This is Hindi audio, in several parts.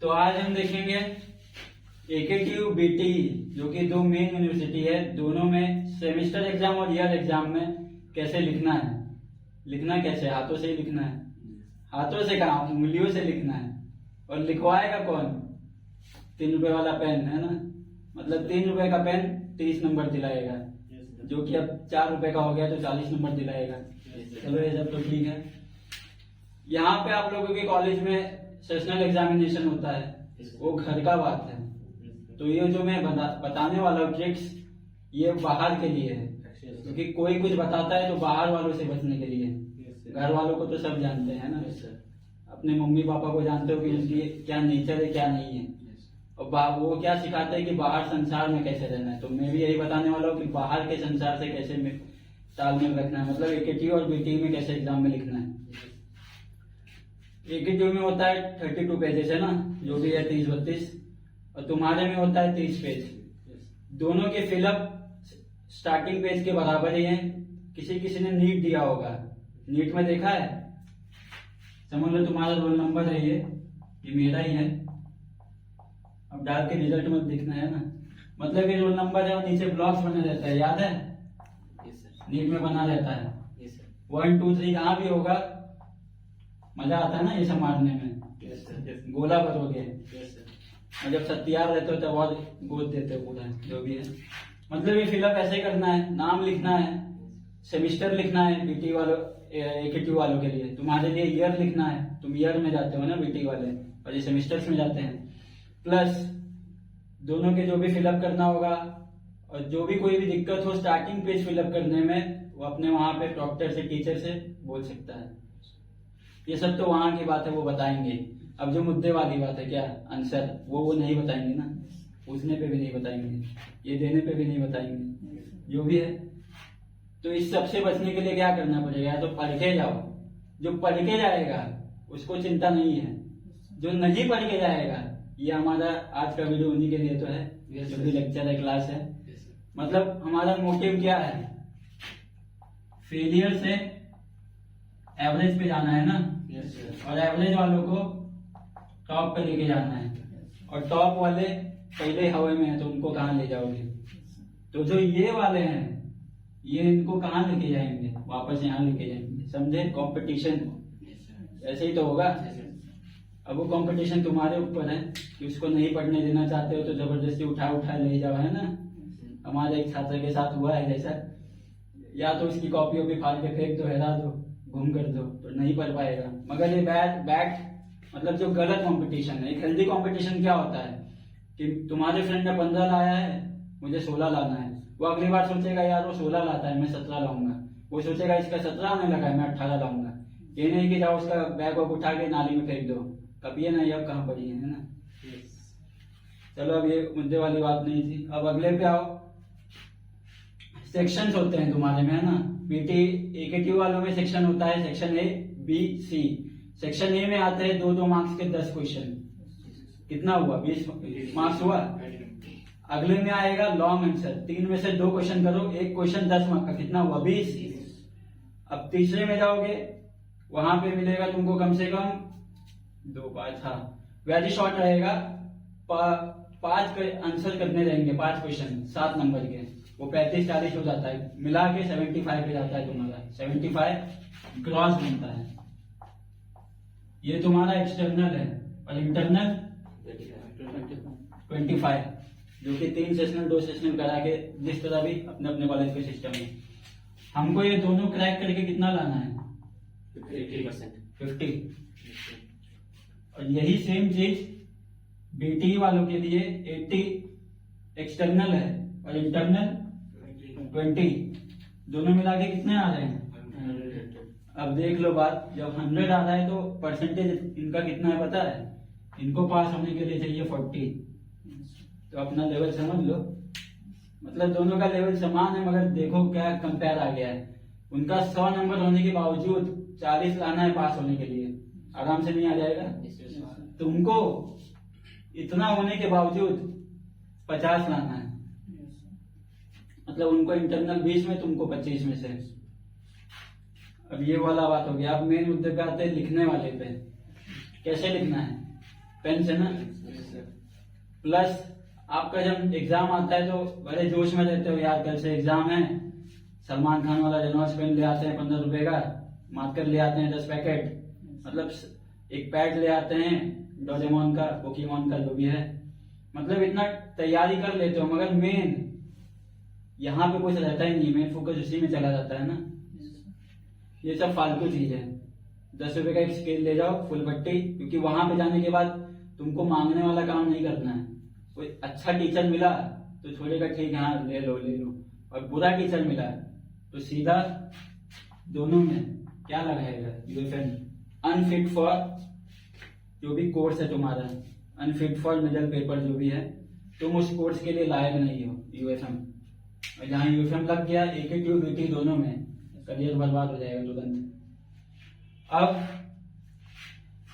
तो आज हम देखेंगे एकेटीयू बीटी जो कि दो मेन यूनिवर्सिटी है, दोनों में सेमेस्टर एग्जाम और ईयर एग्जाम में कैसे लिखना है। लिखना कैसे, हाथों से ही लिखना है। हाथों से कहा, उंगलियों से लिखना है। और लिखवाएगा कौन? 3 रुपए वाला पेन है ना, मतलब 3 रुपए का पेन 30 नंबर दिलाएगा, जो कि अब 4 रुपए का हो गया तो 40 नंबर दिलाएगा। चलो ये सब तो ठीक है। यहाँ पे आप लोगों के कॉलेज में सेशनल एग्जामिनेशन होता है, वो घर का बात है। तो ये जो मैं बताने वाला हूँ ट्रिक्स, ये बाहर के लिए है, क्योंकि कोई कुछ बताता है तो बाहर वालों से बचने के लिए। घर वालों को तो सब जानते हैं ना, अपने मम्मी पापा को जानते हो कि उनकी क्या नेचर है क्या नहीं है, और वो क्या सिखाते हैं कि बाहर संसार में कैसे रहना है। तो मैं भी यही बताने वाला हूँ कि बाहर के संसार से कैसे तालमेल रखना है, मतलब एकेटी और बीटी में कैसे एग्जाम में लिखना है। एकेटी में होता है 32 पेजेस है ना, जो भी है 30-32, और तुम्हारे में होता है 30 पेज। दोनों के फिलअप स्टार्टिंग पेज के बराबर ही है। किसी ने नीट दिया होगा, नीट में देखा है, समझ लो तुम्हारा रोल नंबर है, ये मेरा ही है। अब डाल के रिजल्ट में देखना है ना, मतलब ये रोल नंबर है और नीचे ब्लॉक्स बने रहता है, याद है? नीट में बना रहता है 1 2 3, कहाँ भी होगा। मजा आता है ना ये सब मारने में, गोला भरोगे। और जब सत्यार रहते हो तब और गोद देते हो पूरा, जो भी है। मतलब ये फिलअप ऐसे करना है, नाम लिखना है, सेमिस्टर लिखना है बीटी वालों एकेटी वालों के लिए। तुम्हारे लिए ईयर लिखना है, तुम ईयर में जाते हो ना बीटी वाले, और ये सेमिस्टर्स में जाते हैं। प्लस दोनों के जो भी फिलअप करना होगा, और जो भी कोई भी दिक्कत हो स्टार्टिंग पेज फिलअप करने में, वो अपने वहां पे प्रॉक्टर से टीचर से बोल सकता है। ये सब तो वहां की बात है, वो बताएंगे। अब जो मुद्दे वाली बात है, क्या आंसर, वो नहीं बताएंगे ना, पूछने पे भी नहीं बताएंगे, ये देने पे भी नहीं बताएंगे, जो भी है। तो इस सब से बचने के लिए क्या करना पड़ेगा? तो पढ़ के जाओ। जो पढ़ के जाएगा उसको चिंता नहीं है, जो नहीं पढ़ के जाएगा, ये हमारा आज का वीडियो उन्हीं के लिए तो है, जो भी लेक्चर है, क्लास है। मतलब हमारा मोटिव क्या है? फेलियर से एवरेज पे जाना है ना, और एवरेज वालों को टॉप पे लेके जाना है। और टॉप वाले पहले हवा में है तो उनको कहाँ ले जाओगे? तो जो ये वाले हैं, ये इनको कहाँ लेके जाएंगे? वापस यहाँ लेके जाएंगे, समझे? कंपटीशन ऐसे ही तो होगा। अब वो कंपटीशन तुम्हारे ऊपर है कि उसको नहीं पढ़ने देना चाहते हो तो जबरदस्ती उठा ले जाओ, है ना। हमारे एक छात्र के साथ हुआ है जैसा, या तो उसकी कॉपी वॉपी फाड़ के फेंक दो, हिला दो, घूम कर दो, तो नहीं पढ़ पाएगा। मगर ये बैड मतलब जो गलत कंपटीशन है। एक हेल्दी कंपटीशन क्या होता है कि तुम्हारे फ्रेंड ने 15 लाया है, मुझे 16 लाना है। वो अगली बार सोचेगा यार वो 16 लाता है, मैं 17 लाऊंगा। वो सोचेगा इसका 17 आने लगा है, मैं 18 लाऊंगा। ये नहीं कि जाओ उसका बैग वैग उठा के नाली में फेंक दो, कभी ये नहीं, अब कहाँ पड़ी है ना। चलो अब ये मुद्दे वाली बात नहीं थी, अब अगले पे आओ। सेक्शंस होते हैं तुम्हारे में, है ना। बीटी एकेटी वालों में सेक्शन होता है, section A B C. Section A में आते हैं 2-2 मार्क्स के 10 क्वेश्चन। कितना हुआ? 20 मार्क्स हुआ। अगले में आएगा लॉन्ग आंसर, 3 में से 2 क्वेश्चन करो, 1 क्वेश्चन 10 मार्क्स का, कितना हुआ? 20। अब तीसरे में जाओगे, वहां पे मिलेगा तुमको कम से कम 2-5, हाँ वेरी शॉर्ट रहेगा, 5 आंसर करने रहेंगे, 5 क्वेश्चन 7 नंबर के, वो 35-40 हो जाता है, मिला के 75 पे जाता है तुम्हारा। 75 ग्रॉस बनता है। ये तुम्हारा एक्सटर्नल है, और इंटरनल 25, जो कि 3 सेशनल 2 सेशनल करा के, जिस तरह भी अपने अपने कॉलेज के सिस्टम में। हमको ये दोनों क्रैक करके कितना लाना है? 50। और यही सेम चीज बीटी वालों के लिए 80 एक्सटर्नल है और इंटरनल 20, दोनों मिला के कितने आ रहे हैं? अब देख लो बात, जब 100 आ रहा है तो परसेंटेज इनका कितना है पता है? इनको पास होने के लिए चाहिए 40। तो अपना लेवल समझ लो, मतलब दोनों का लेवल समान है, मगर देखो क्या कंपेयर आ गया है। उनका 100 नंबर होने के बावजूद 40 लाना है पास होने के लिए, आराम से नहीं आ जाएगा? तुमको इतना होने के बावजूद 50 लाना है, मतलब उनको इंटरनल 20 में, तुमको 25 में से। अब ये वाला बात हो गया। अब मेन मुद्दे पे आते हैं लिखने वाले पे। कैसे लिखना है? पेन से ना। प्लस आपका जब एग्जाम आता है तो बड़े जोश में रहते हो, यार कल से एग्जाम है, सलमान खान वाला रेनॉल्ड्स पेन ले आते हैं 15 रुपए का, मार्कर ले आते हैं 10 पैकेट, मतलब एक पैड ले आते हैं डोरेमोन का, पोकेमोन का, जो भी है, मतलब इतना तैयारी कर लेते हो, मगर मेन यहाँ पे कुछ रहता ही नहीं, मेन फोकस उसी में चला जाता है ना। ये सब फालतू चीज है। 10 रुपए का एक स्केल ले जाओ, फुल पट्टी, क्योंकि वहां पे जाने के बाद तुमको मांगने वाला काम नहीं करना है। कोई अच्छा टीचर मिला तो छोड़ेगा, ठीक है हाँ ले लो ले लो, और बुरा टीचर मिला तो सीधा दोनों में क्या लगाएगा, यूएफएम, अनफिट फॉर जो भी कोर्स है तुम्हारा, अनफिट फॉर मिडल पेपर जो भी है, तुम उस कोर्स के लिए लायक नहीं हो, यूएफएम। और जहाँ यूएफएम लग गया, एकेटी बीटी दोनों में, करियर बर्बाद हो जाएगा तुरंत। अब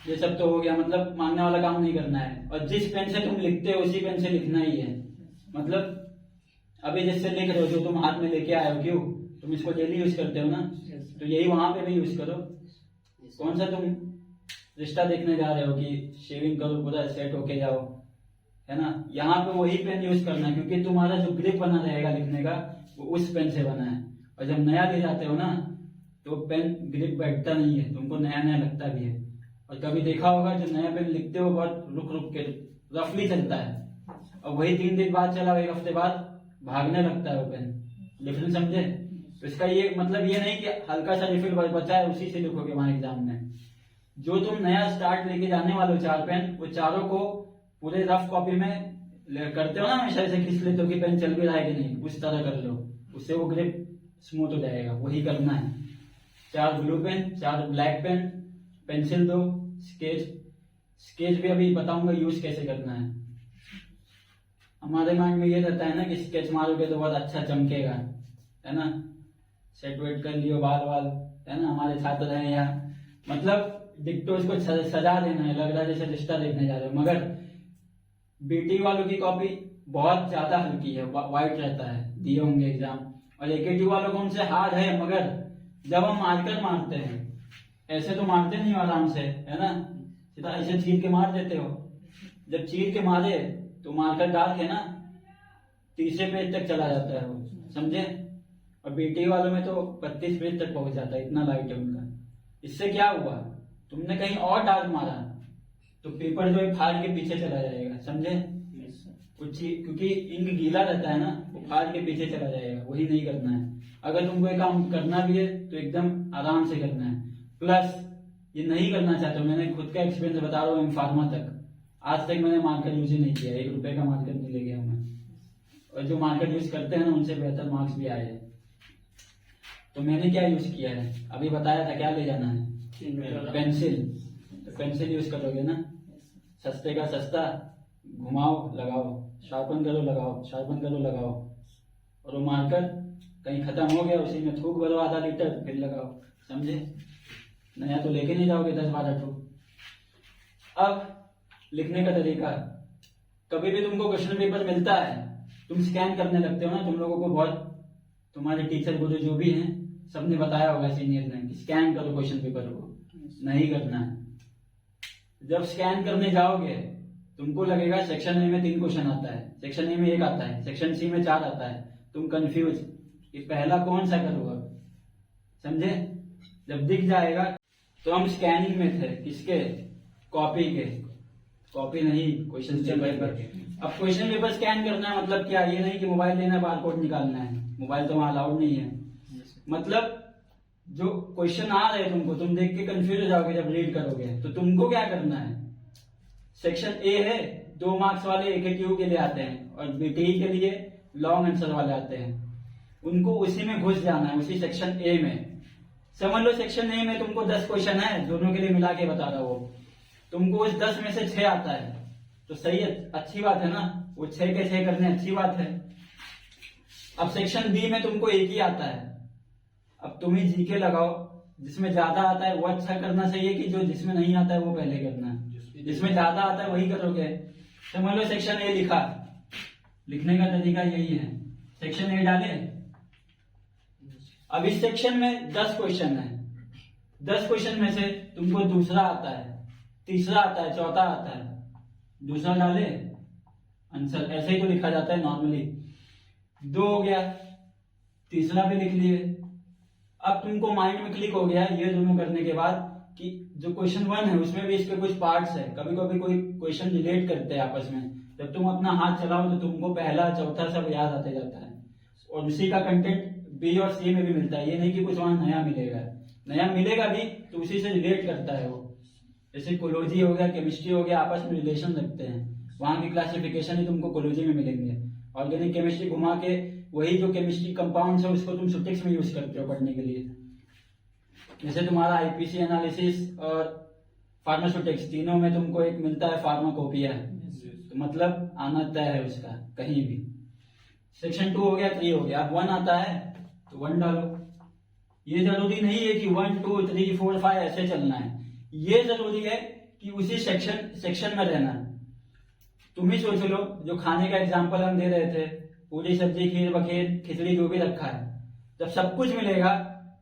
ये सब तो हो गया, मतलब मांगने वाला काम नहीं करना है, और जिस पेन से तुम लिखते हो उसी पेन से लिखना ही है। मतलब अभी जिससे लिख रहे हो, जो तुम हाथ में लेके आए हो, क्यों तुम इसको डेली यूज करते हो ना, तो यही वहां पे भी यूज करो। कौन सा तुम रिश्ता देखने जा रहे हो कि शेविंग करो पूरा सेट होके जाओ, है ना, यहाँ पे वही पेन यूज करना है, क्योंकि तुम्हारा जो ग्रिप बना रहेगा लिखने का वो उस पेन से बना है। और जब नया ले जाते हो ना तो पेन ग्रिप बैठता नहीं है, तुमको नया नया लगता भी है। और कभी देखा होगा जो नया पेन लिखते हो बहुत रुक रुक के रफली चलता है, और वही 3 दिन बाद चला, 1 हफ्ते बाद भागने लगता है वो पेन। डिफरेंस समझे? तो इसका ये मतलब ये नहीं कि हल्का सा रिफिल बचा है उसी से लिखोगे वहां एग्जाम में। जो तुम नया स्टार्ट लेके जाने वाले हो 4 पेन, वो चारों को पूरे रफ कॉपी में करते हो ना, हमेशा ऐसे खींच लेते हो कि पेन चल भी रहा है कि नहीं, उस तरह कर लो, उससे वो ग्रिप स्मूथ हो जाएगा। वही करना है। 4 blue pen, 4 black pen, pencil 2, sketch भी अभी बताऊंगा यूज कैसे करना है। हमारे माइंड में ये रहता है ना कि स्केच मारोगे तो बहुत अच्छा चमकेगा, है ना, सेट वेट कर लियो बाल वाल, है ना, हमारे छात्र हैं यहाँ, मतलब डिक्टो इसको सजा देना है, लग रहा है जैसे रिश्ता देखने जा रहे हो। मगर बीटी वालों की कॉपी बहुत ज्यादा हल्की है, वाइट रहता है, दिए होंगे एग्जाम। और एकेटी वालों को उनसे हार्ड है, मगर जब हम मार्कर मारते हैं, ऐसे तो मारते नहीं हो आराम से, है ना, सीधा ऐसे चीर के मार देते हो। जब चीर के मारे तो मार्कर डाल के ना तीसरे पेज तक चला जाता है वो, समझे। और बीटी वालों में तो 32 पेज तक पहुंच जाता है, इतना लाइट है उनका। इससे क्या हुआ, तुमने कहीं और डार्क मारा तो पेपर जो है फाड़ के पीछे चला जाएगा, समझे। कुछ क्योंकि इंक गीला रहता है ना, वो फाड़ के पीछे चला जाएगा, वही नहीं करना है। अगर तुमको ये काम करना भी है तो एकदम आराम से करना है। प्लस ये नहीं करना चाहते हो, मैंने खुद का एक्सपीरियंस बता रहा हूँ, फार्मा तक आज तक मैंने मार्कर यूज ही नहीं किया, 1 रुपए का मार्कर नहीं ले गया मैं, और जो मार्कर यूज करते हैं ना उनसे बेहतर मार्क्स भी आए हैं। तो मैंने क्या यूज किया है, अभी बताया था क्या ले जाना है, पेंसिल। तो पेंसिल यूज करोगे ना, सस्ते का सस्ता, घुमाओ लगाओ, शार्पन करो लगाओ, शार्पन करो लगाओ। और वो मार्कर कहीं खत्म हो गया, उसी में थूक भरो आधा लीटर, फिर लगाओ, समझे। नया तो लेके नहीं जाओगे 10-12 ठोक। अब लिखने का तरीका, कभी भी तुमको क्वेश्चन पेपर मिलता है, तुम स्कैन करने लगते हो ना, तुम लोगों को बहुत, तुम्हारे टीचर गुरु जो भी हैं सबने बताया होगा, सीनियर ने, कि स्कैन करो क्वेश्चन पेपर को, नहीं करना है। जब स्कैन करने जाओगे तुमको लगेगा सेक्शन ए में 3 क्वेश्चन आता है, सेक्शन ए में 1 आता है, सेक्शन सी में 4 आता है, तुम कंफ्यूज कि पहला कौन सा करूंगा, समझे। जब दिख जाएगा तो हम स्कैनिंग में थे, किसके, कॉपी के, कॉपी नहीं क्वेश्चन पेपर। अब क्वेश्चन पेपर स्कैन करना है मतलब क्या, ये नहीं कि मोबाइल लेना बारकोड निकालना है, मोबाइल तो वहां अलाउड नहीं है। मतलब जो क्वेश्चन आ रहे हैं तुमको, तुम देख के कंफ्यूज हो जाओगे जब रीड करोगे। तो तुमको क्या करना है, सेक्शन ए है 2 मार्क्स वाले एकेटीयू के लिए आते हैं, और बीटीई के लिए लॉन्ग आंसर वाले आते हैं, उनको उसी में घुस जाना है, उसी सेक्शन ए में। समझ लो सेक्शन ए में तुमको 10 क्वेश्चन है, दोनों के लिए मिला के बता रहा हूं, तुमको उस 10 में से 6 आता है, तो सही है, अच्छी बात है ना, वो 6 के 6 करने अच्छी बात है। अब सेक्शन बी में तुमको 1 ही आता है, अब तुम ही जीके लगाओ, जिसमें ज्यादा आता है वो अच्छा करना चाहिए, कि जो जिसमें नहीं आता है वो पहले करना है, जिसमें ज्यादा आता है वही करोगे। समझ लो सेक्शन ए लिखा, लिखने का तरीका यही है, सेक्शन ए डाले। अब इस सेक्शन में 10 क्वेश्चन है, 10 क्वेश्चन में से तुमको दूसरा आता है, तीसरा आता है, चौथा आता है, दूसरा डाले आंसर, ऐसे ही तो लिखा जाता है नॉर्मली। 2 हो गया, तीसरा भी लिख लिए। अब तुमको माइंड में क्लिक हो गया ये दोनों करने के बाद कि जो क्वेश्चन 1 है उसमें भी इसके कुछ पार्ट्स है, कभी कभी कोई क्वेश्चन रिलेट करते हैं आपस में। जब तुम अपना हाथ चलाओ तो तुमको पहला चौथा सब याद आते जाता है, और उसी का कंटेंट बी और सी में भी मिलता है। ये नहीं कि कुछ वहां नया मिलेगा भी तो उसी से रिलेट करता है वो। जैसे कोलॉजी हो गया, केमिस्ट्री हो गया, आपस में रिलेशन रखते हैं, वहां की क्लासिफिकेशन ही तुमको कोलॉजी में मिलेंगे। ऑर्गेनिक केमिस्ट्री घुमा के वही जो केमिस्ट्री कंपाउंड्स है उसको तुम सुटिक्स में यूज करते हो पढ़ने के लिए। जैसे तुम्हारा आईपीसी एनालिसिस और फार्मास्यूटिक्स तीनों में तुमको एक मिलता है फार्माकोपिया, तो मतलब आना तय है उसका कहीं भी। सेक्शन 2 हो गया, 3 हो गया। अब 1 आता है तो 1 डालो। ये जरूरी नहीं है कि 1 2 3 4 5 ऐसे चलना है, ये जरूरी है कि उसी सेक्शन में रहना। तुम ही सोच लो, जो खाने का एग्जाम्पल हम दे रहे थे, पूरी सब्जी खीर बखेर खिचड़ी जो भी रखा है, जब सब कुछ मिलेगा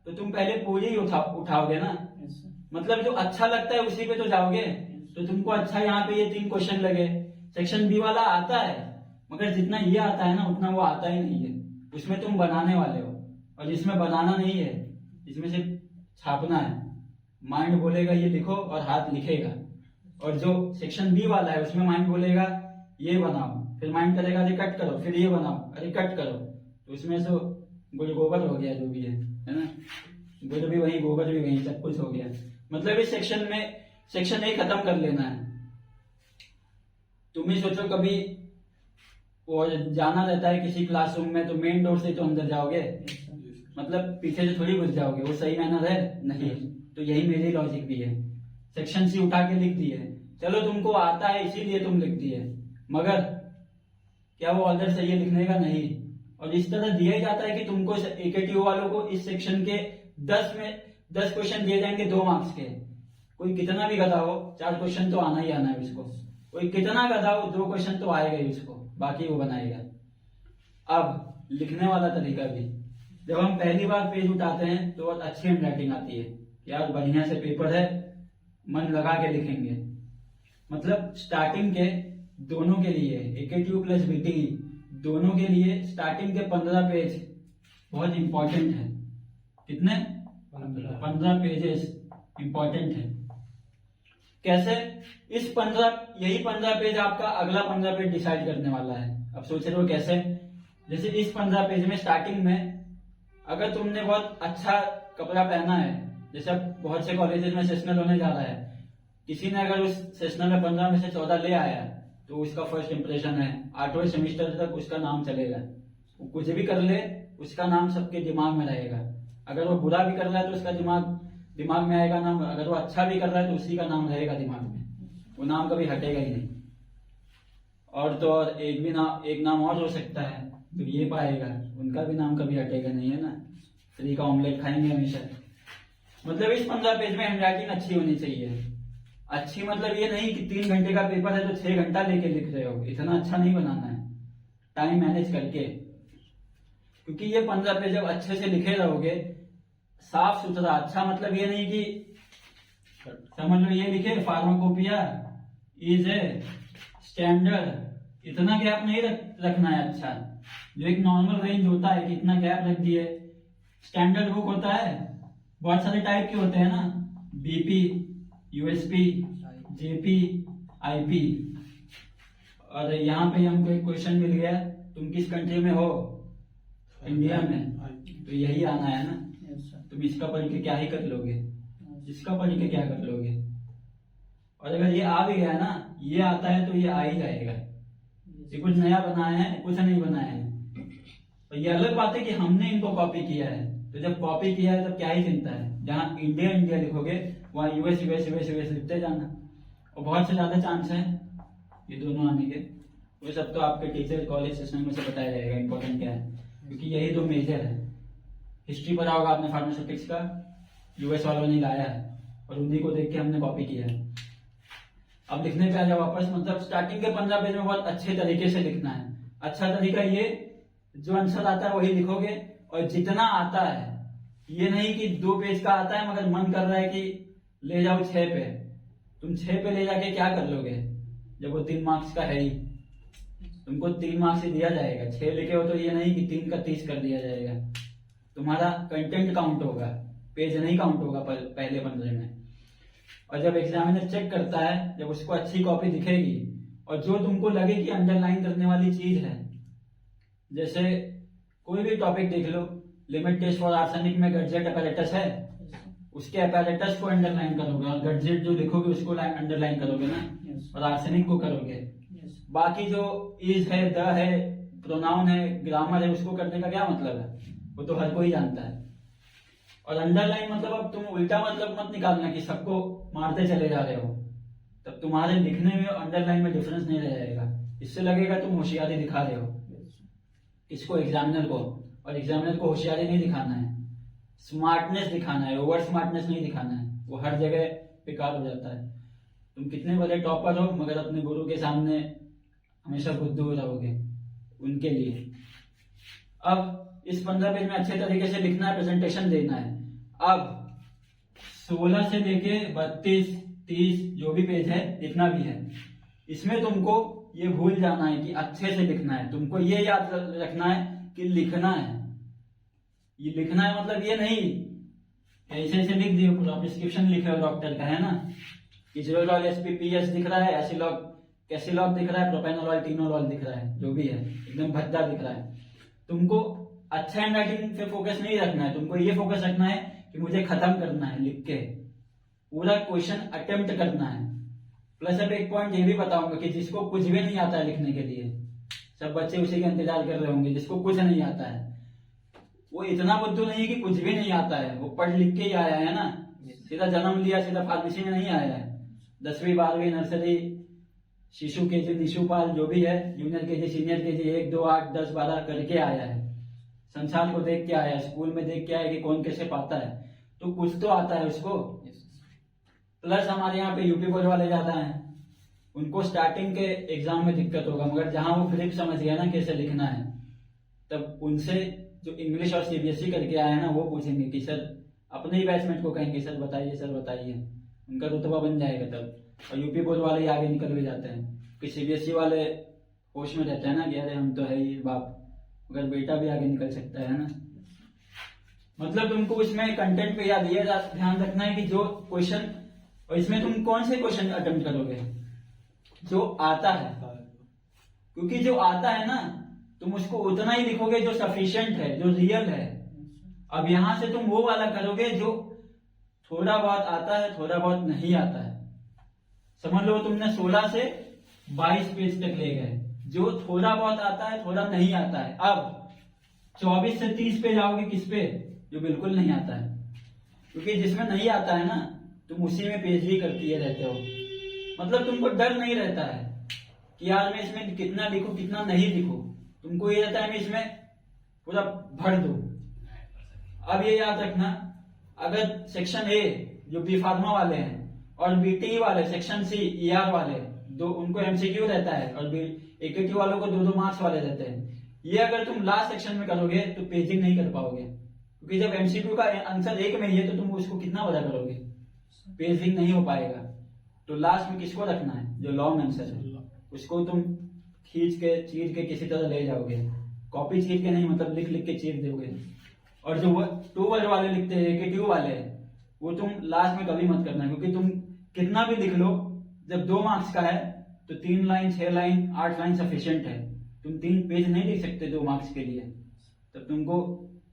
तो तुम पहले पूरी ही उठाओगे ना। मतलब जो अच्छा लगता है उसी पे तो जाओगे। तो तुमको अच्छा यहाँ पे ये 3 क्वेश्चन लगे। सेक्शन बी वाला आता है, मगर जितना ये आता है ना उतना वो आता ही नहीं है। उसमें तुम बनाने वाले हो, और जिसमें बनाना नहीं है, इसमें सिर्फ छापना है। माइंड बोलेगा ये लिखो और हाथ लिखेगा। और जो सेक्शन बी वाला है उसमें माइंड बोलेगा ये बनाओ, फिर माइंड करेगा अरे कट करो, फिर ये बनाओ, अरे कट करो। तो उसमें से गुड़ गोबर हो गया जो भी है ना, गुड़ भी वही गोबर भी वही, सब कुछ हो गया। मतलब इस सेक्शन में सेक्शन ए खत्म कर लेना है। तुम ही सोचो, कभी वो जाना रहता है किसी क्लासरूम में तो मेन डोर से तो अंदर जाओगे, मतलब पीछे से थोड़ी घुस जाओगे। वो सही मैनर है नहीं। तो यही मेरी लॉजिक भी है। सेक्शन सी उठा के लिख दिए, चलो तुमको आता है इसीलिए तुम लिख दिए, मगर क्या वो ऑर्डर सही है लिखने का? नहीं। और इस तरह दिया जाता है कि तुमको एकेटीयू वालों को इस सेक्शन के 10 में 10 क्वेश्चन दिए जाएंगे 2 मार्क्स के। कोई कितना भी गधा हो 4 क्वेश्चन तो आना ही आना है उसको। कोई कितना गधा हो 2 क्वेश्चन तो आएगा ही उसको, बाकी वो बनाएगा। अब लिखने वाला तरीका भी, जब हम पहली बार पेज उठाते हैं तो बहुत अच्छी हैंडराइटिंग आती है, यार बढ़िया से पेपर है, मन लगा के लिखेंगे। मतलब स्टार्टिंग के दोनों के लिए एकेटीयू प्लस बीटी दोनों के लिए स्टार्टिंग के 15 पेज बहुत इंपॉर्टेंट है। कितने? 15 पेजेस इंपॉर्टेंट है। कैसे? यही 15 पेज आपका अगला 15 पेज डिसाइड करने वाला है। अब सोच रहे हो कैसे? जैसे इस 15 पेज में स्टार्टिंग में अगर तुमने बहुत अच्छा कपड़ा पहना है, जैसे बहुत से कॉलेजेस में सेशनल होने जा रहा है, किसी ने अगर उस सेशनल में 15 में से 14 ले आया तो उसका फर्स्ट इंप्रेशन है, 8वें सेमेस्टर तक उसका नाम चलेगा। वो कुछ भी कर ले उसका नाम सबके दिमाग में रहेगा। अगर वो बुरा भी कर रहा है तो उसका दिमाग में आएगा नाम, अगर वो अच्छा भी कर रहा है तो उसी का नाम रहेगा दिमाग में, वो नाम कभी हटेगा ही नहीं। और तो और एक नाम और हो सकता है तो ये पाएगा, उनका भी नाम कभी हटेगा नहीं, है ना। फ्री का ऑमलेट खाएंगे हमेशा। मतलब इस 15 पेज में हैंडराइटिंग अच्छी होनी चाहिए। अच्छी मतलब ये नहीं कि 3 घंटे का पेपर है तो 6 घंटा लेके लिख रहे हो, इतना अच्छा नहीं बनाना है, टाइम मैनेज करके। क्योंकि ये 15 पेज जब अच्छे से लिखे रहोगे, साफ सुथरा, अच्छा मतलब ये नहीं कि समझ लो ये लिखे फार्माकोपिया इज ए स्टैंडर्ड, इतना गैप नहीं रखना है। अच्छा, जो एक नॉर्मल रेंज होता है कि इतना गैप रख दिए। स्टैंडर्ड बुक होता है, बहुत सारे टाइप के होते हैं ना, बीपी, यूएसपी, जेपी, आईपी। और यहाँ पे हमको एक क्वेश्चन मिल गया, तुम किस कंट्री में हो? इंडिया में, तो यही आना है ना। तुम इसका पढ़ के क्या ही कर लोगे, इसका पढ़ के क्या कर लोगे। और अगर ये आ भी गया ना, ये आता है तो ये आ ही जाएगा। ये कुछ नया बनाया है, कुछ नहीं बनाया है। और ये अलग बात है कि हमने इनको कॉपी किया है, तो जब कॉपी किया है तब क्या ही चिंता है। जहाँ इंडिया लिखोगे वहाँ यूएस लिखते जाना, और बहुत से ज्यादा चांस है ये दोनों आने के। वो सब तो आपके टीचर कॉलेज सिस्टम में से बताया जाएगा इंपॉर्टेंट क्या है, क्योंकि यही 2 मेजर है। हिस्ट्री पढ़ा होगा आपने फार्मास्यूटिक्स का, यूएस वालों ने लाया है और उन्हीं को देख के हमने कॉपी किया है। अब लिखने पे आ जाओ वापस। मतलब स्टार्टिंग के 15 पेज में बहुत अच्छे तरीके से लिखना है। अच्छा तरीका ये, जो आंसर आता है वही लिखोगे, और जितना आता है, ये नहीं कि 2 पेज का आता है मगर मन कर रहा है कि ले जाओ 6 पे। तुम 6 पे ले जाके क्या कर लोगे? जब वो 3 मार्क्स का है ही। तुमको 3 मार्क्स ही दिया जाएगा, 6 लिखे हो तो ये नहीं कि 3 का 30 कर दिया जाएगा। तुम्हारा कंटेंट काउंट होगा, पेज नहीं काउंट होगा पहले 15 में। और जब एग्जामिनर चेक करता है, जब उसको अच्छी कॉपी दिखेगी और जो तुमको लगे कि अंडरलाइन करने वाली चीज है, जैसे कोई भी टॉपिक देख लो, लिमिट टेस्ट फॉर आर्सेनिक में गैजेट अपैरेटस है, उसके अपैरेटस को अंडरलाइन करोगे और गैजेट जो लिखोगे उसको अंडरलाइन करोगे ना, और आर्सेनिक को करोगे। बाकी जो इज है, द है, प्रोनाउन है, ग्रामर है, उसको करने का क्या मतलब है, वो तो हर कोई जानता है। और अंडरलाइन मतलब अब तुम उल्टा मतलब मत निकालना कि सबको मारते चले जा रहे हो, तब तुम्हारे लिखने में अंडरलाइन में डिफरेंस नहीं रह जाएगा। इससे लगेगा तुम होशियारी दिखा रहे हो इसको, एग्जामिनर को। और एग्जामिनर को होशियारी नहीं दिखाना है, स्मार्टनेस दिखाना है, ओवर स्मार्टनेस नहीं दिखाना है, वो हर जगह बेकार हो जाता है। तुम कितने बड़े टॉपर हो मगर अपने गुरु के सामने हमेशा बुद्धू रहोगे उनके लिए। अब इस 15 पेज में अच्छे तरीके से लिखना है, प्रेजेंटेशन देना है। अब 16 से लेके 32, 30 जो भी पेज है लिखना भी है। इसमें तुमको ये भूल जाना है कि अच्छे से लिखना है, तुमको ये याद रखना है कि लिखना है। ये लिखना है मतलब ये नहीं ऐसे ऐसे लिख दियो, पूरा प्रिस्क्रिप्शन लिखे हो डॉक्टर का, है ना, इजोलॉल एसपीपीएस दिख रहा है, एसिलॉग कैसिलॉग दिख रहा है, प्रोपेनोलॉल टिनोलॉल दिख रहा है, जो भी है एकदम भद्दा दिख रहा है। तुमको अच्छा हैंडराइटिंग पे फोकस नहीं रखना है, तुमको ये फोकस रखना है कि मुझे खत्म करना है लिख के, पूरा क्वेश्चन अटेम्प्ट करना है। प्लस अब एक पॉइंट ये भी बताऊंगा कि जिसको कुछ भी नहीं आता है लिखने के लिए, सब बच्चे उसी का इंतजार कर रहे होंगे, जिसको कुछ नहीं आता है वो इतना बुद्धू नहीं है कि कुछ भी नहीं आता है, वो पढ़ लिख के ही आया है ना, सीधा जन्म लिया, सीधा फार्मेसी में नहीं आया है। 10वीं 12वीं नर्सरी, शिशु केजी, निशुपाल जो भी है, जूनियर केजी, सीनियर केजी, 1 2 8 10 12 करके आया है, संसार को देख के आया है, स्कूल में देख के आया कि कौन कैसे पाता है, तो कुछ तो आता है उसको। प्लस हमारे यहाँ पे यूपी बोर्ड वाले ज्यादा हैं, उनको स्टार्टिंग के एग्जाम में दिक्कत होगा, मगर जहां वो ग्रिप समझ गया ना कैसे लिखना है, तब उनसे जो इंग्लिश और सीबीएसई करके आया है ना, वो पूछेंगे कि सर, अपने ही बैचमेट को कहेंगे सर बताइए, सर बताइए, उनका रुतबा बन जाएगा तब। और यूपी बोर्ड वाले आगे निकल भी जाते हैं कि सीबीएसई वाले होश में रहते हैं ना कि अरे हम तो है ही बाप, मगर बेटा भी आगे निकल सकता है ना। मतलब तुमको इसमें कंटेंट पे याद ये ध्यान रखना है कि जो क्वेश्चन, और इसमें तुम कौन से क्वेश्चन अटेम्प्ट करोगे, जो आता है, क्योंकि जो आता है ना तुम उसको उतना ही लिखोगे जो सफिशिएंट है, जो रियल है। अब यहां से तुम वो वाला करोगे जो थोड़ा बहुत आता है, थोड़ा बहुत नहीं आता है। समझ लो तुमने 16 से 22 पेज तक ले गए, जो थोड़ा बहुत आता है, थोड़ा नहीं आता है। अब 24 से 30 पे जाओगे किस पे, जो बिल्कुल नहीं आता है, क्योंकि जिसमें नहीं आता है ना तुम उसी में पेशगी करती रहते हो। मतलब तुमको डर नहीं रहता है कि यार मैं इसमें कितना लिखूं कितना नहीं लिखूं, तुमको ये रहता है मैं इसमें पूरा भर दूं। अब ये याद रखना, अगर सेक्शन ए जो बी फार्मा वाले हैं और बीटी वाले सेक्शन सी ईआर वाले, दो उनको एमसीक्यू रहता है और एकेटी वालों को 2-2 मार्क्स वाले रहते हैं, ये अगर तुम लास्ट सेक्शन में करोगे तो पेजिंग नहीं कर पाओगे, क्योंकि जब एमसीक्यू का आंसर एक में ही है तो तुम उसको कितना बड़ा करोगे, पेजिंग नहीं हो पाएगा। तो लास्ट में किसको रखना है, जो लॉन्ग आंसर है उसको तुम खींच के चीर के किसी तरह ले जाओगे, कॉपी चीर के नहीं, मतलब लिख लिख के चीर दोगे। और जो 2 वर्ड वाले लिखते हैं, एकेटी वाले, वो तुम लास्ट में कभी मत करना, क्योंकि तुम कितना भी लिख लो, जब 2 मार्क्स का है तो 3 लाइन 6 लाइन 8 लाइन सफिशिएंट है। तुम 3 पेज नहीं लिख सकते 2 मार्क्स के लिए, तब तुमको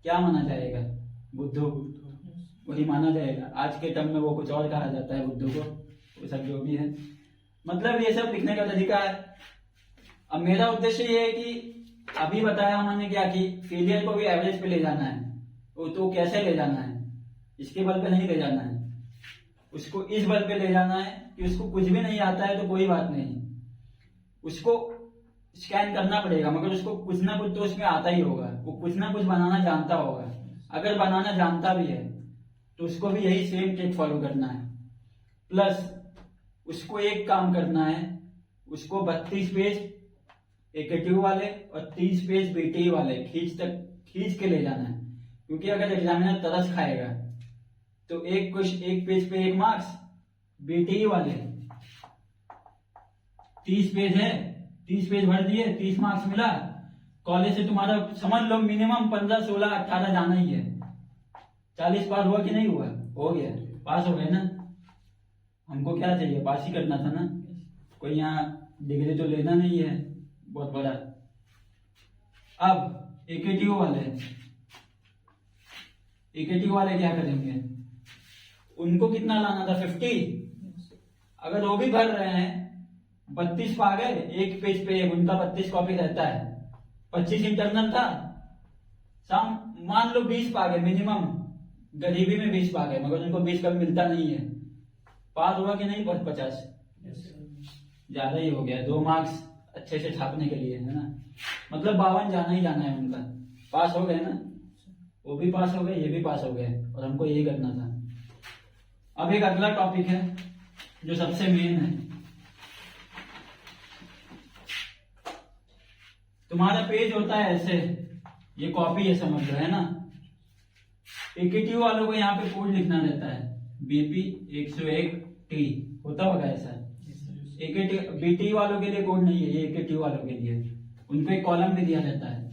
क्या माना जाएगा, बुद्धू, वही माना जाएगा। आज के टर्म में वो कुछ और कहा जाता है बुद्धू को, वो सब जो भी है। मतलब ये सब लिखने का तरीका है। अब मेरा उद्देश्य ये है कि अभी बताया हमने क्या कि फेलियर को भी एवरेज पे ले जाना है, तो कैसे ले जाना है, इसके बल पे नहीं ले जाना है, उसको इस बल पे ले जाना है कि उसको कुछ भी नहीं आता है तो कोई बात नहीं, उसको स्कैन करना पड़ेगा, मगर उसको कुछ ना कुछ तो उसमें आता ही होगा, वो कुछ ना कुछ बनाना जानता होगा। अगर बनाना जानता भी है तो उसको भी यही सेम ट्रिक फॉलो करना है। प्लस उसको एक काम करना है, उसको 32 पेज एकेटिव वाले और 30 पेज बीटी वाले खींच के ले जाना है, क्योंकि अगर एग्जामिनर तरस खाएगा तो एक पेज पे 1 मार्क्स, बीटी वाले 30 पेज है, 30 पेज भर दिए, 30 मार्क्स मिला। कॉलेज से तुम्हारा समझ लो मिनिमम 15, 16, 18 जाना ही है। 40 पास हुआ कि नहीं हुआ? हो गया, पास हो गए ना। हमको क्या चाहिए? पास ही करना था ना, कोई यहाँ डिग्री तो लेना नहीं है बहुत बड़ा। अब एकेटीयू वाले क्या करेंगे? उनको कितना लाना था? 50। अगर वो भी भर रहे हैं, 32 पा गए, एक पेज पे उनका 32 कॉपी रहता है, 25 इंटरनल था, मान लो 20 पा गए मिनिमम, गरीबी में 20 पा गए, मगर उनको 20 कभी मिलता नहीं है। पास हुआ कि नहीं? 50 ज्यादा ही हो गया। 2 मार्क्स अच्छे से छापने के लिए, है ना, मतलब 52 जाना ही जाना है उनका। पास हो गए ना, वो भी पास हो गए, ये भी पास हो गए, और हमको यही करना था। अब एक अगला टॉपिक है जो सबसे मेन है। तुम्हारा पेज होता है ऐसे, ये कॉपी है समझ लो, है ना। एकेटीयू वालों को यहाँ पे कोड लिखना रहता है, बीपी 101T होता होगा ऐसा। बीटी वालों के लिए कोड नहीं है, ये एकेटीयू वालों के लिए, उनको एक कॉलम भी दिया रहता है।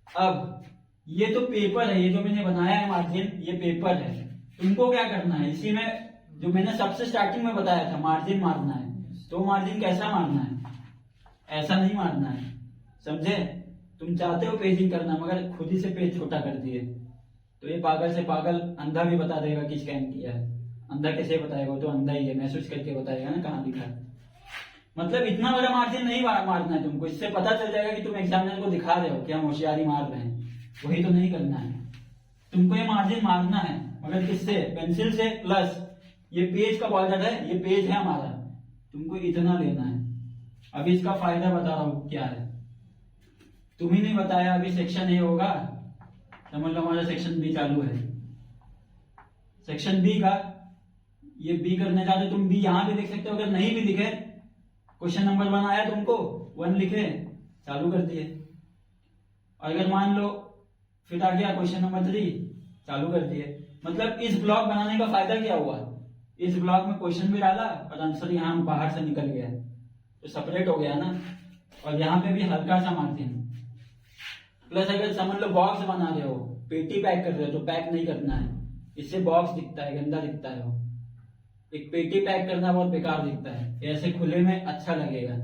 अब ये तो पेपर है, ये जो मैंने बनाया है मार्जिन, ये पेपर है। तुमको क्या करना है? इसी में जो मैंने सबसे स्टार्टिंग में बताया था, मार्जिन मारना है। तो मार्जिन कैसा मारना है? ऐसा नहीं मारना है, समझे? तुम चाहते हो पेजिंग करना, मगर खुद ही से पेज छोटा कर दिए, तो ये पागल से पागल अंधा भी बता देगा कि स्कैन किया है। अंधा कैसे बताएगा? वो तो अंधा ही है, महसूस करके बताएगा ना कहाँ लिखा है। मतलब इतना बड़ा मार्जिन नहीं मारना है तुमको, इससे पता चल जाएगा कि तुम एग्जामिनर को दिखा रहे हो कि हम होशियारी मार रहे हैं। वही तो नहीं करना है तुमको, ये मार्जिन मारना है, मगर किससे? पेंसिल से, प्लस ये पेज का बॉर्डर है, ये पेज है हमारा, तुमको इतना लेना है। अभी इसका फायदा बता रहा हूं क्या है, तुम ही नहीं बताया। अभी सेक्शन ए होगा, समझ लो हमारा सेक्शन बी चालू है। सेक्शन बी का ये बी करने जाते, तुम बी यहां भी लिख सकते हो, अगर नहीं भी लिखे, क्वेश्चन नंबर 1 आया तुमको, 1 लिखे, चालू कर दिए। और अगर मान लो फिर आ गया क्वेश्चन नंबर 3, चालू कर दिए। मतलब इस ब्लॉक बनाने का फायदा क्या हुआ? इस ब्लॉक में क्वेश्चन भी डाला और आंसर यहाँ बाहर से निकल गया, तो सेपरेट हो गया ना। और यहाँ पे भी हल्का सा मार्जिन, प्लस अगर समझ लो बॉक्स बना रहे हो, पेटी पैक कर रहे हो, तो पैक नहीं करना है, इससे बॉक्स दिखता है, गंदा दिखता है। वो एक पेटी पैक करना बहुत बेकार दिखता है, ऐसे खुले में अच्छा लगेगा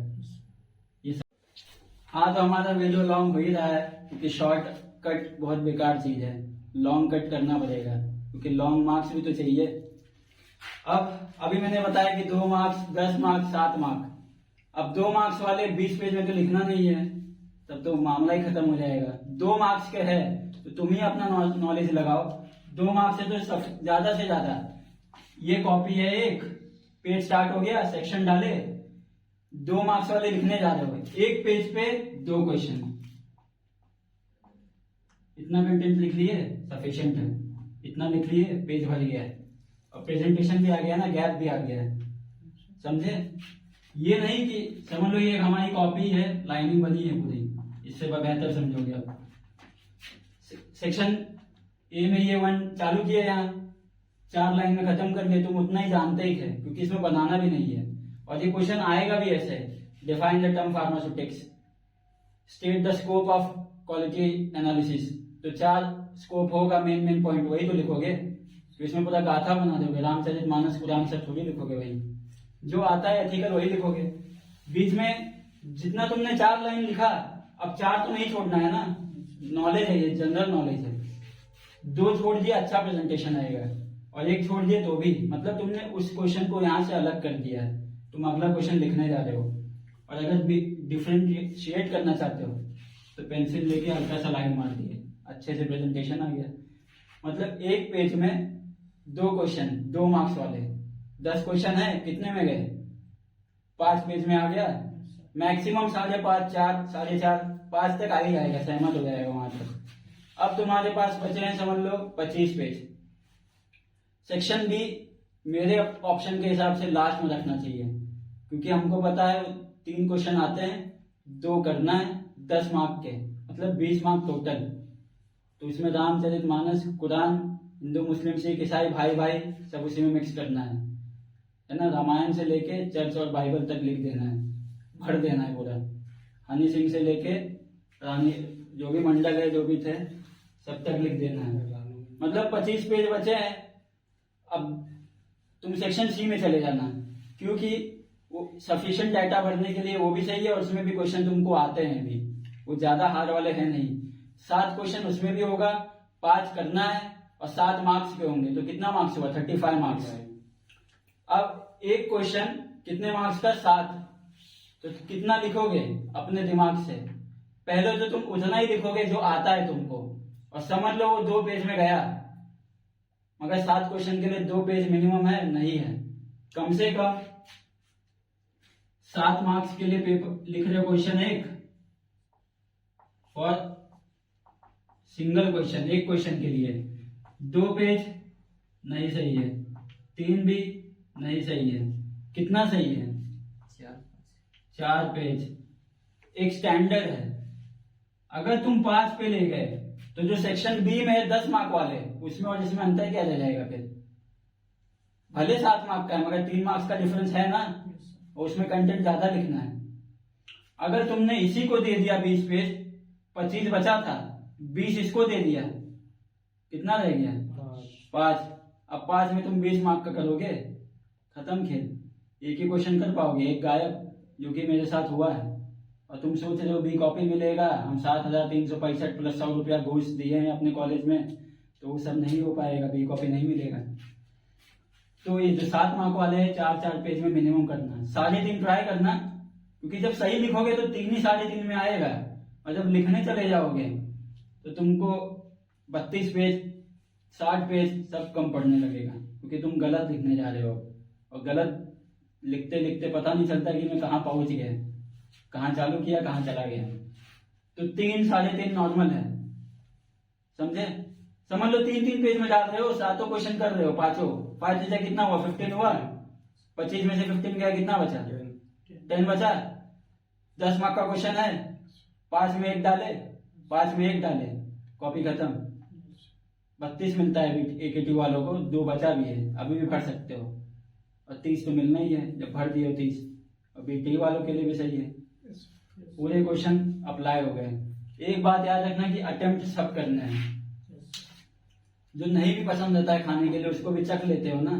ये सब। हाँ, तो हमारा वीडियो लॉन्ग हो ही रहा है, क्योंकि शॉर्ट कट बहुत बेकार चीज है, लॉन्ग कट करना पड़ेगा, क्योंकि लॉन्ग मार्क्स भी तो चाहिए। अब अभी मैंने बताया कि 2 मार्क्स, 10 मार्क्स, 7 मार्क्स। अब 2 मार्क्स वाले 20 पेज में तो लिखना नहीं है, तब तो मामला ही खत्म हो जाएगा। 2 मार्क्स के है तो तुम ही अपना नॉलेज लगाओ। 2 मार्क्स है तो ज्यादा से ज्यादा, ये कॉपी है, एक पेज स्टार्ट हो गया, सेक्शन डाले, 2 मार्क्स वाले लिखने जा रहे हो, एक पेज पे 2 क्वेश्चन, इतना कंटेंट लिख लिए, सफिशिएंट है, इतना लिख लिए, पेज भर गया है, और प्रेजेंटेशन भी आ गया ना, गैप भी आ गया है, समझे? ये नहीं कि समझ लो ये हमारी कॉपी है, लाइनिंग बनी है पूरी, इससे बेहतर समझोगे। अब सेक्शन ए में ये 1 चालू किया, यहाँ 4 लाइन में खत्म कर दिया, तुम उतना ही जानते ही थे, क्योंकि इसमें बनाना भी नहीं है। और ये क्वेश्चन आएगा भी ऐसे, define the term pharmaceutics, state the scope of quality analysis, तो 4 स्कोप होगा, मेन पॉइंट, वही तो लिखोगे। तो इसमें पूरा गाथा बना दोगे, रामचरितमानस पुराण सब थोड़ी लिखोगे, वही जो आता है एथिकल वही लिखोगे। बीच में जितना तुमने 4 लाइन लिखा, अब 4 तो नहीं छोड़ना है ना, नॉलेज है ये, जनरल नॉलेज है। 2 छोड़ दिया, अच्छा प्रेजेंटेशन आएगा, और 1 छोड़ दिए तो भी, मतलब तुमने उस क्वेश्चन को यहाँ से अलग कर दिया है, तुम अगला क्वेश्चन लिखने जा रहे हो। और अगर डिफरेंशिएट करना चाहते हो तो पेंसिल लेके हल्का सा लाइन मार दिए, अच्छे से प्रेजेंटेशन आ गया। मतलब एक पेज में 2 क्वेश्चन, 2 मार्क्स वाले, 10 क्वेश्चन है, कितने में गए? 5 पेज में आ गया, मैक्सिमम 5.5, 4, 4.5, 5 तक आ ही जाएगा, सहमत हो जाएगा वहां तक। अब तुम्हारे पास बचे हैं समझ लो 25 पेज। सेक्शन बी मेरे ऑप्शन के हिसाब से लास्ट में रखना चाहिए, क्योंकि हमको पता है 3 क्वेश्चन आते हैं, 2 करना है, 10 मार्क के, मतलब 20 मार्क टोटल। तो इसमें रामचरितमानस, कुरान, हिंदू मुस्लिम सिख ईसाई भाई भाई सब उसी में मिक्स करना है ना, रामायण से लेके चर्च और बाइबल तक लिख देना है। भर देना है पूरा। हनी सिंह से लेके रानी, जो भी मंडल है, जो भी थे, सब तक लिख देना है। मतलब 25 पेज बचे हैं। अब तुम सेक्शन सी में चले जाना, क्योंकि वो सफिशिएंट डाटा भरने के लिए वो भी सही है, और उसमें भी क्वेश्चन तुमको आते हैं भी, वो ज्यादा हार्ड वाले हैं नहीं। 7 क्वेश्चन उसमें भी होगा, 5 करना है और 7 मार्क्स के होंगे, तो कितना मार्क्स हुआ? 35 मार्क्स। अब एक क्वेश्चन कितने मार्क्स का? 7। तो कितना लिखोगे अपने दिमाग से? पहले तो तुम उतना ही लिखोगे जो आता है तुमको, और समझ लो वो 2 पेज में गया। मगर 7 क्वेश्चन के लिए 2 पेज मिनिमम है? नहीं है। कम से कम 7 मार्क्स के लिए पेपर लिख रहे हो, क्वेश्चन 1 और सिंगल क्वेश्चन, एक क्वेश्चन के लिए 2 पेज नहीं सही है, 3 भी नहीं सही है। कितना सही है? 4 पेज। एक स्टैंडर्ड है। अगर तुम 5 पे ले गए तो जो सेक्शन बी में है 10 मार्क वाले, उसमें और इसमें अंतर क्या रह जाएगा? फिर भले 7 मार्क का है, मगर 3 मार्क्स का डिफरेंस है ना, और उसमें कंटेंट ज्यादा लिखना है। अगर तुमने इसी को दे दिया 20 पेज, 25 बचा था, 20 इसको दे दिया, कितना रह गया? 5। अब 5 में तुम 20 मार्क का करोगे, खत्म खेल। एक ही क्वेश्चन कर पाओगे, एक गायब, जो कि मेरे साथ हुआ है। और तुम सोच रहे हो बी कॉपी मिलेगा, हम 7,365 प्लस 100 रुपया घूस दिए हैं अपने कॉलेज में, तो वो सब नहीं हो पाएगा, बी कॉपी नहीं मिलेगा। तो ये जो 7 मार्क वाले हैं, 4-4 पेज में मिनिमम करना, 3.5 ट्राई करना, क्योंकि जब सही लिखोगे तो 3 ही 3.5 में आएगा, और जब लिखने चले जाओगे तो तुमको 32 पेज, 60 पेज सब कम पड़ने लगेगा, क्योंकि तुम गलत लिखने जा रहे हो, और गलत लिखते लिखते पता नहीं चलता कि मैं कहाँ पहुंच गया, कहाँ चालू किया, कहाँ चला गया। तो 3-3.5 नॉर्मल है, समझे? समझ लो 3-3 पेज में डाल रहे हो, 7 क्वेश्चन कर रहे हो, 5 से कितना हुआ? 15 हुआ। 25 में से 15 गया, कितना बचा? 10 बचा। 10 मार्क का क्वेश्चन है, 5 में 1 डाले, 5 में 1 डाले, कॉपी खत्म। 32 मिलता है AKT वालों को, 2 बचा भी है, अभी भी भर सकते हो, और 30 तो मिलना ही है जब भर दिए 30। और BTE वालों के लिए भी सही है, पूरे क्वेश्चन अप्लाई हो गए। एक बात याद रखना कि अटेम्प्ट सब करने हैं। जो नहीं भी पसंद आता है खाने के लिए, उसको भी चख लेते हो ना,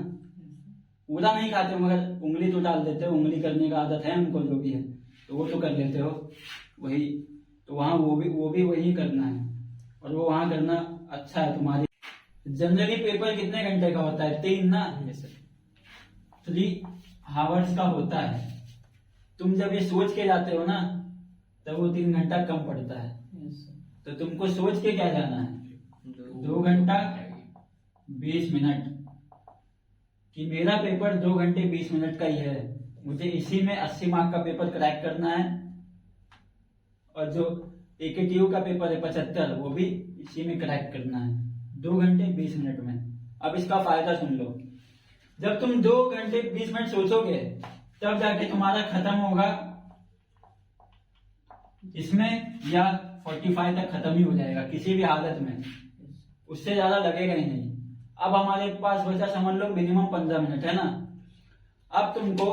पूरा नहीं खाते हो, मगर उंगली तो डाल देते हो, उंगली करने का आदत है हमको, जो भी है, तो वो तो कर लेते हो। वही तो वहाँ वो भी वही करना है, और वो वहाँ करना अच्छा है तुम्हारी। जनरली पेपर कितने घंटे का होता है? 3 ना? 3 आवर्स का होता है। तुम जब ये सोच के जाते हो ना, तब वो 3 घंटा कम पड़ता है। तो तुमको सोच के क्या जाना है? 2 घंटा 20 मिनट कि मेरा पेपर 2 घंटे 20 मिनट का ही है, मुझे इसी में 80 मार्क का पेपर क्रैक करना है, और जो AKTU का पेपर है 75, वो भी इसी में क्रैक करना है, 2 घंटे 20 मिनट में। अब इसका फायदा सुन लो, जब तुम 2 घंटे 20 मिनट सोचोगे, तब जाके तुम्हारा खत्म होगा इसमें, या 45 तक खत्म ही हो जाएगा किसी भी हालत में, उससे ज्यादा लगेगा ही नहीं। अब हमारे पास बचा समझ लो मिनिमम 15 मिनट, है ना? अब तुमको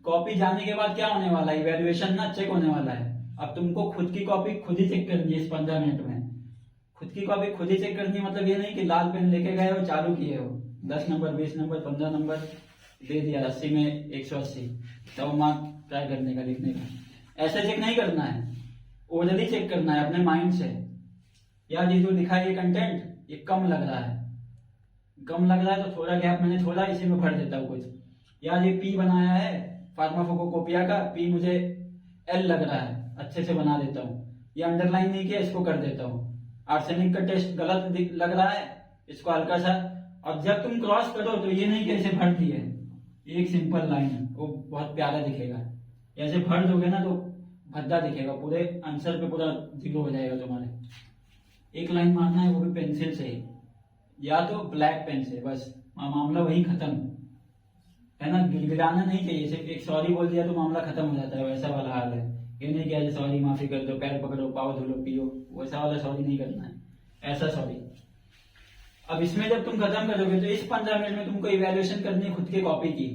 कॉपी जाने के बाद क्या होने वाला है? इवैल्यूएशन ना, चेक होने वाला है। अब तुमको खुद की कॉपी खुद ही चेक करनी है इस 15 मिनट में। खुद की कॉपी खुद ही चेक करनी, मतलब ये नहीं कि लाल पेन लेके गए हो, चालू किए हो, 10 नंबर 20 नंबर 15 नंबर दे दिया, 80 में 180, तो मार्क ट्राई करने का, लिखने का। ऐसे चेक नहीं करना है, ओरली चेक करना है अपने माइंड से। यार ये जो लिखा है ये कंटेंट, ये कम लग रहा है, कम लग रहा है तो थोड़ा गैप मैंने छोड़ा, इसी में भर देता हूँ कुछ। यार ये P बनाया है फार्माकोपिया का, P मुझे L लग रहा है, अच्छे से बना देता हूँ। ये अंडरलाइन नहीं किया, इसको कर देता हूँ। आर्सेनिक का टेस्ट गलत लग रहा है, इसको हल्का सा। और जब तुम क्रॉस करो तो ये नहीं कि ऐसे भर दिए, एक सिंपल लाइन है, वो बहुत प्यारा दिखेगा। ऐसे भर दोगे ना तो भद्दा दिखेगा, पूरे आंसर पे पूरा 0 हो जाएगा तुम्हारे। एक लाइन मारना है, वो भी पेंसिल से, या तो ब्लैक पेन से, बस मामला वही खत्म है ना। गिड़गिड़ाना नहीं चाहिए, सिर्फ एक सॉरी बोल दिया तो मामला खत्म हो जाता है, वैसा वाला हाल है। ये नहीं कि सॉरी माफी कर दो, पैर पकड़ो, पाव धो लो, पियो, वैसा वाला सॉरी नहीं करना है, ऐसा सॉरी। अब इसमें जब तुम खत्म करोगे तो इस 15 मिनट में तुमको इवैल्यूएशन करनी है खुद की कॉपी की।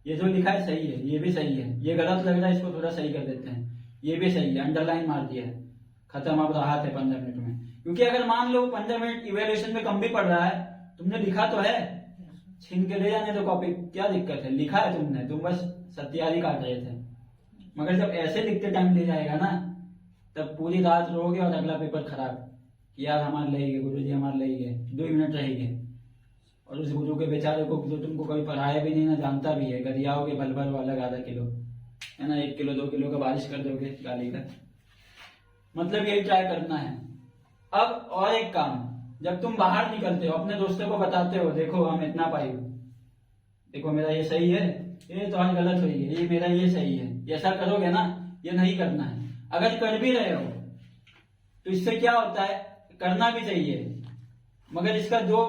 ये जो लिखा है सही है, ये भी सही है, ये गलत लग रहा है, इसको थोड़ा सही कर देते हैं, ये भी सही है, अंडरलाइन मार दिया है, खत्म, अब राहत है 15 मिनट में। क्योंकि अगर मान लो 15 मिनट इवेल्युएशन में कम भी पड़ रहा है, तुमने लिखा तो है, छीन के ले जाने तो कॉपी, क्या दिक्कत है, लिखा है तुमने, तुम बस सत्यारी काट रहे थे। मगर जब ऐसे लिखते टाइम ले जाएगा ना, तब पूरी रात रोगे और अगला पेपर खराब, यार हमारे ले गए गुरु जी, हमारे ले गए, 2 मिनट रहेंगे, और उस गुरु के बेचारे को जो तुमको कभी पढ़ाया भी नहीं ना, जानता भी है, गरियाओगे भल भर वाला आधा किलो, है ना, 1 किलो 2 किलो का बारिश कर दोगे गाली का। मतलब यही ट्राई करना है। अब और एक काम, जब तुम बाहर निकलते हो अपने दोस्तों को बताते हो, देखो हम इतना पाई, देखो मेरा ये सही है, ये तो आज गलत हुई है, ये मेरा ये सही है, ऐसा करोगे ना, ये नहीं करना है। अगर कर भी रहे हो तो इससे क्या होता है, करना भी चाहिए, मगर इसका दो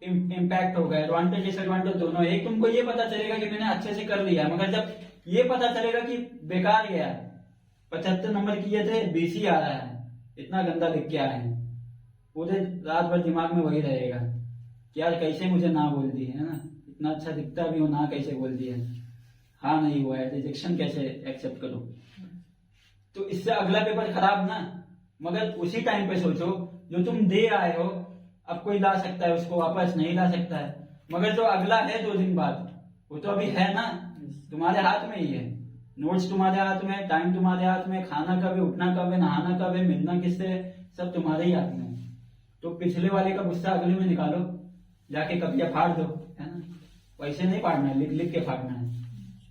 इम्पैक्ट होगा, एडवांटेज डिसएडवांटेज दोनों। एक, तुमको ये पता चलेगा कि मैंने अच्छे से कर लिया, मगर जब ये पता चलेगा कि बेकार गया, 75 नंबर किए थे, 20 ही आ रहा है, इतना गंदा लिख के आए हैं, पूरे रात भर दिमाग में वही रहेगा कि यार कैसे मुझे ना बोल दी है ना, इतना अच्छा दिखता भी हो, ना कैसे बोल दिया, हाँ नहीं हुआ है, रिजेक्शन कैसे एक्सेप्ट करो। तो इससे अगला पेपर खराब ना, मगर उसी टाइम पे सोचो जो तुम दे आए हो, अब कोई ला सकता है उसको वापस, नहीं ला सकता है, मगर जो अगला है 2 दिन बाद, वो तो अभी है ना, तुम्हारे हाथ में ही है, नोट्स तुम्हारे हाथ में, टाइम तुम्हारे हाथ में, खाना कब है, उठना कब है, नहाना कब है, मिलना किससे है, सब तुम्हारे ही हाथ में है। तो पिछले वाले का गुस्सा अगले में निकालो, जाके कबिया फाड़ दो, है ना, वैसे नहीं फाड़ना है, लिख लिख के फाड़ना है,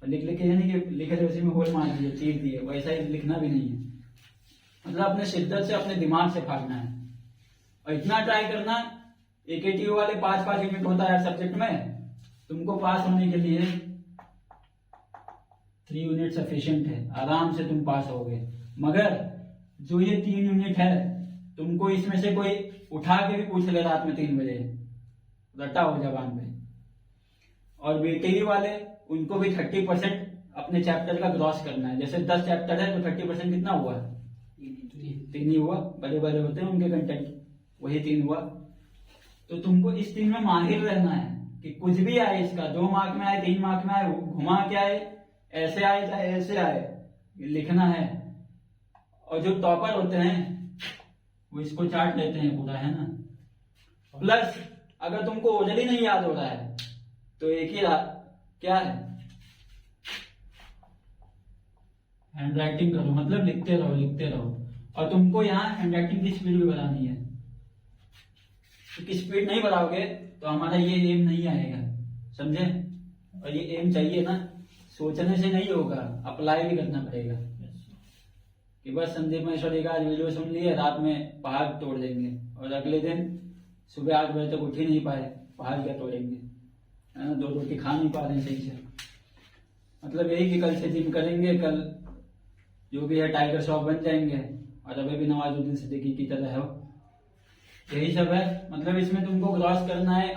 और लिख लिख के यानी कि लिखे थे उसी में होल मार दिए, चीर दिए, वैसा ही लिखना भी नहीं है, मतलब अपने शिद्दत से, अपने दिमाग से फाड़ना है। और इतना ट्राई करना, AKTU वाले 5-5 यूनिट होता है सब्जेक्ट में, तुमको पास होने के लिए 3 यूनिट सफिशिएंट है, आराम से तुम पास होगे। मगर जो ये 3 यूनिट है, तुमको इसमें से कोई उठा के भी पूछ ले रात में 3 बजे, रटा हो जबान पे। और BTE वाले, उनको भी 30% अपने चैप्टर का ग्रॉस करना है, जैसे 10 चैप्टर है तो 30% कितना हुआ, 3 ही हुआ, बड़े बड़े होते हैं उनके कंटेंट, वही 3 हुआ। तो तुमको इस 3 में माहिर रहना है कि कुछ भी आए इसका, 2 मार्क में आए, 3 मार्क में आए, घुमा के आए, ऐसे आए चाहे ऐसे आए, लिखना है। और जो टॉपर होते हैं वो इसको चाट लेते हैं पूरा, है ना। प्लस अगर तुमको ओजली नहीं याद हो रहा है तो एक ही क्या है, हैंड राइटिंग करो, मतलब लिखते रहो लिखते रहो। और तुमको यहाँ हैंड राइटिंग की स्पीड भी बढ़ानी है, क्योंकि स्पीड नहीं बढ़ाओगे तो हमारा ये एम नहीं आएगा, समझे। और ये एम चाहिए ना, सोचने से नहीं होगा, अप्लाई भी करना पड़ेगा। कि बस संदीप महेश्वरी का आज वीडियो सुन लिए, रात में पहाड़ तोड़ देंगे, और अगले दिन सुबह 8 बजे तक उठ ही नहीं पाए, पहाड़ क्या तोड़ेंगे, है ना, 2 रोटी खा नहीं पा रहे सही से। मतलब यही कि कल से जिम करेंगे, कल जो भी है टाइगर श्रॉफ बन जाएंगे, और अभी भी नवाजुद्दीन सिद्दीकी की तरह हो, यही सब है। मतलब इसमें तुमको क्रॉस करना है।